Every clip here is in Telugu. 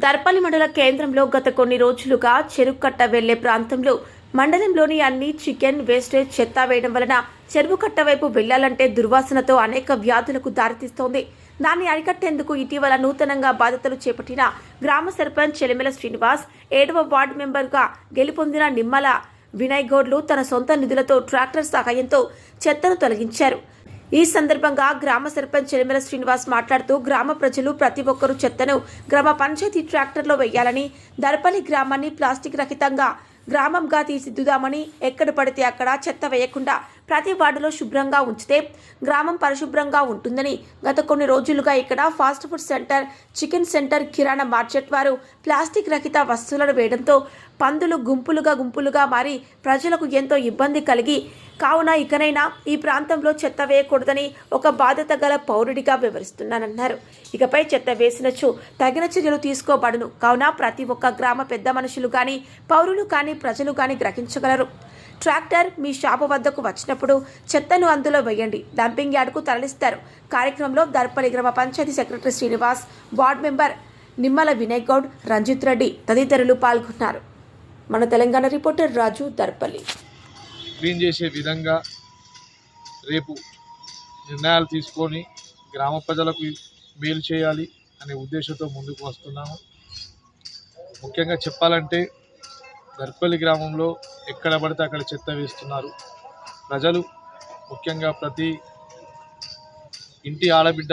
దర్పల్లి మండల కేంద్రంలో గత కొన్ని రోజులుగా చెరువుకట్ట వెళ్లే ప్రాంతంలో మండలంలోని అన్ని చికెన్ వేస్టేజ్ చెత్త వేయడం వలన చెరువుకట్ట వైపు వెళ్లాలంటే దుర్వాసనతో అనేక వ్యాధులకు దారితీస్తోంది. దాన్ని అరికట్టేందుకు ఇటీవల నూతనంగా బాధ్యతలు చేపట్టిన గ్రామ సర్పంచ్ చెలిమెల శ్రీనివాస్ 7వ వార్డు మెంబర్గా గెలుపొందిన నిమ్మల వినయ్ గౌడ్లు తన సొంత నిధులతో ట్రాక్టర్ సహాయంతో చెత్తను తొలగించారు. ఈ సందర్భంగా గ్రామ సర్పంచ్ చెలిమెల శ్రీనివాస్ మాట్లాడుతూ గ్రామ ప్రజలు ప్రతి ఒక్కరూ చెత్తను గ్రామ పంచాయతీ ట్రాక్టర్లో వేయాలని, దర్పల్లి గ్రామాన్ని ప్లాస్టిక్ రహితంగా గ్రామంగా తీర్చిదిద్దుదామని, ఎక్కడ పడితే అక్కడ చెత్త వేయకుండా ప్రతి వార్డులో శుభ్రంగా ఉంచితే గ్రామం పరిశుభ్రంగా ఉంటుందని, గత కొన్ని రోజులుగా ఇక్కడ fast food centre, chicken centre, కిరాణా మార్కెట్ వారు ప్లాస్టిక్ రహిత వస్తువులను వేయడంతో పందులు గుంపులుగా మారి ప్రజలకు ఎంతో ఇబ్బంది కలిగి కావున ఇకనైనా ఈ ప్రాంతంలో చెత్త వేయకూడదని ఒక బాధ్యత గల పౌరుడిగా వివరిస్తున్నానన్నారు. ఇకపై చెత్త వేసినచో తగిన చర్యలు తీసుకోబడును. కావున ప్రతి ఒక్క గ్రామ పెద్ద మనుషులు కానీ, పౌరులు కానీ, ప్రజలు కానీ గ్రహించగలరు. ట్రాక్టర్ మీ షాపు వద్దకు వచ్చినప్పుడు చెత్తను అందులో వేయండి. డంపింగ్ యార్డుకు తరలిస్తారు. కార్యక్రమంలో దర్పల్లి గ్రామ panchayat secretary Srinivas, ward member Nimmala Vinay Goud, Ranjith Reddy తదితరులు పాల్గొన్నారు. మన తెలంగాణ రిపోర్టర్ రాజు, దర్పల్లి. క్లీన్ చేసే విధంగా రేపు నిర్ణయాలు తీసుకొని గ్రామ ప్రజలకు మేలు చేయాలి అనే ఉద్దేశంతో ముందుకు వస్తున్నాము. ముఖ్యంగా చెప్పాలంటే దర్పల్లి గ్రామంలో ఎక్కడ పడితే అక్కడ చెత్త వేస్తున్నారు. ప్రజలు ముఖ్యంగా ప్రతి ఇంటి ఆడబిడ్డ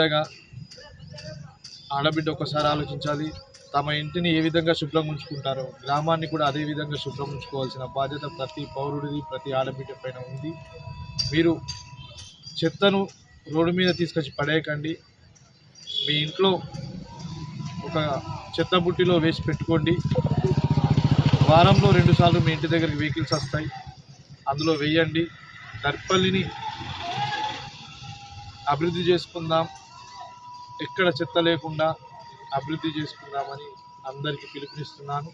ఒకసారి ఆలోచించాలి. తమ ఇంటిని ఏ విధంగా శుభ్రం ఉంచుకుంటారో గ్రామాన్ని కూడా అదే విధంగా శుభ్రం ఉంచుకోవాల్సిన బాధ్యత ప్రతి పౌరుడిది, ప్రతి ఆడబిడ్డ పైన ఉంది. మీరు చెత్తను రోడ్డు మీద తీసుకొచ్చి పడేయకండి. మీ ఇంట్లో ఒక చెత్త బుట్టిలో వేసి పెట్టుకోండి. వారంలో 2 సార్లు మీ ఇంటి దగ్గరికి వెహికల్స్ వస్తాయి, అందులో వేయండి. దర్పల్లిని అభివృద్ధి చేసుకుందాం, ఎక్కడ చెత్త లేకుండా అభివృద్ధి చేసుకుందామని అందరికీ పిలుపునిస్తున్నాను.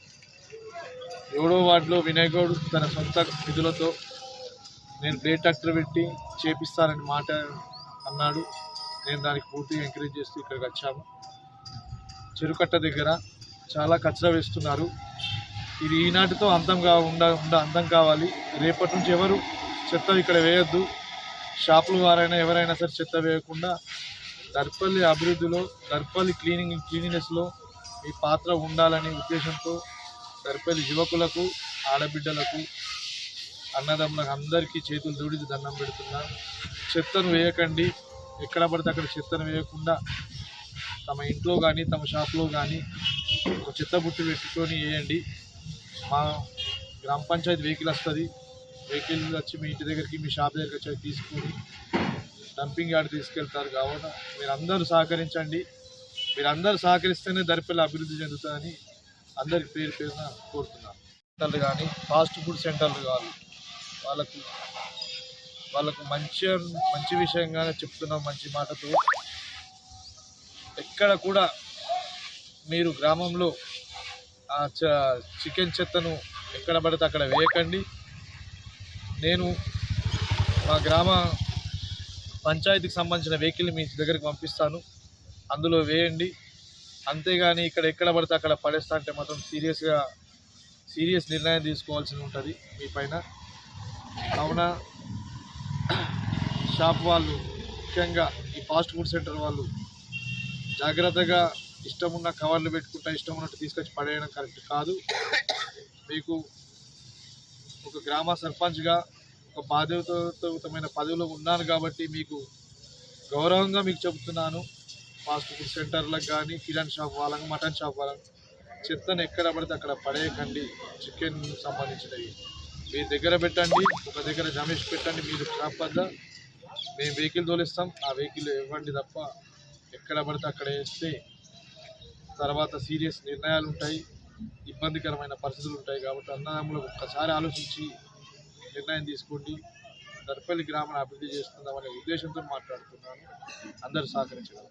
7వ వార్డులో వినయ్ గౌడ్ తన సొంత నిధులతో నేను ప్లే ట్రాక్టర్ పెట్టి చేపిస్తానని మాట అన్నాడు. నేను దానికి పూర్తిగా ఎంకరేజ్ చేస్తూ ఇక్కడికి వచ్చాము. చెరుకట్ట దగ్గర చాలా కచరా వేస్తున్నారు. ఇది ఈనాటితో అంతం కావాలి. రేపటి నుంచి ఎవరు చెత్త ఇక్కడ వేయొద్దు. షాపుల వారైనా ఎవరైనా సరే చెత్త వేయకుండా దర్పల్లి అభివృద్ధిలో, దర్పల్లి క్లీనినెస్లో ఈ పాత్ర ఉండాలనే ఉద్దేశంతో దర్పల్లి యువకులకు, ఆడబిడ్డలకు, అన్నదమ్ములకు అందరికీ చేతులు జోడి దండం పెడుతున్నా. చెత్తను వేయకండి. ఎక్కడ పడితే అక్కడ చెత్తను వేయకుండా తమ ఇంట్లో కానీ, తమ షాప్లో కానీ ఒక చెత్త బుట్టి పెట్టుకొని వేయండి. మా గ్రామ పంచాయతీ వెహికల్ వస్తుంది. వెహికల్ వచ్చి మీ ఇంటి దగ్గరికి, మీ షాప్ దగ్గరికి వచ్చి తీసుకొని డంపింగ్ యార్డ్ తీసుకెళ్తారు. కావున మీరందరూ సహకరించండి. మీరందరూ సహకరిస్తేనే దర్పల్లి అభివృద్ధి చెందుతుందని అందరికి పేరున కోరుతున్నాను. సెంటర్లు కానీ, ఫాస్ట్ ఫుడ్ సెంటర్లు కానీ వాళ్ళకు మంచి విషయంగానే చెప్తున్నాం. మంచి మాటతో ఎక్కడ కూడా మీరు గ్రామంలో చికెన్ చెత్తను ఎక్కడ పడితే అక్కడ వేయకండి. నేను మా గ్రామ పంచాయతీకి సంబంధించిన వెహికల్ని మీ దగ్గరికి పంపిస్తాను, అందులో వేయండి. అంతేగాని ఇక్కడ ఎక్కడ పడితే అక్కడ పడేస్తా అంటే మాత్రం సీరియస్ నిర్ణయం తీసుకోవాల్సి ఉంటుంది మీ పైన. కావున షాప్ వాళ్ళు, ముఖ్యంగా ఈ ఫాస్ట్ ఫుడ్ సెంటర్ వాళ్ళు జాగ్రత్తగా ఇష్టమున్న కవర్లు పెట్టుకుంటా ఇష్టం ఉన్నట్టు తీసుకొచ్చి పడేయడం కరెక్ట్ కాదు. మీకు ఒక గ్రామ సర్పంచ్గా ఒక బాధ్యతాయుతమైన పదవిలో ఉన్నాను కాబట్టి మీకు గౌరవంగా మీకు చెబుతున్నాను. ఫాస్ట్ ఫుడ్ సెంటర్లకు కానీ, కిరాణా షాప్ వాళ్ళకి, మటన్ షాప్ వాళ్ళకి చెత్తను ఎక్కడ పడితే అక్కడ పడేయకండి. చికెన్ సంబంధించినవి మీ దగ్గర పెట్టండి, ఒక దగ్గర జమేసి పెట్టండి. మీరు షాప్ వద్ద మేము వెహికల్ తోలిస్తాం, ఆ వెహికల్ ఇవ్వండి తప్ప ఎక్కడ పడితే అక్కడ వేస్తే తర్వాత సీరియస్ నిర్ణయాలు ఉంటాయి, ఇబ్బందికరమైన పరిస్థితులు ఉంటాయి. కాబట్టి అన్నదమ్ములకు ఒక్కసారి ఆలోచించి నిర్ణయం తీసుకోండి. దర్పల్లి గ్రామాన్ని అభివృద్ధి చేసుకుందామనే ఉద్దేశంతో మాట్లాడుతున్నాను. అందరూ సహకరించగలరు.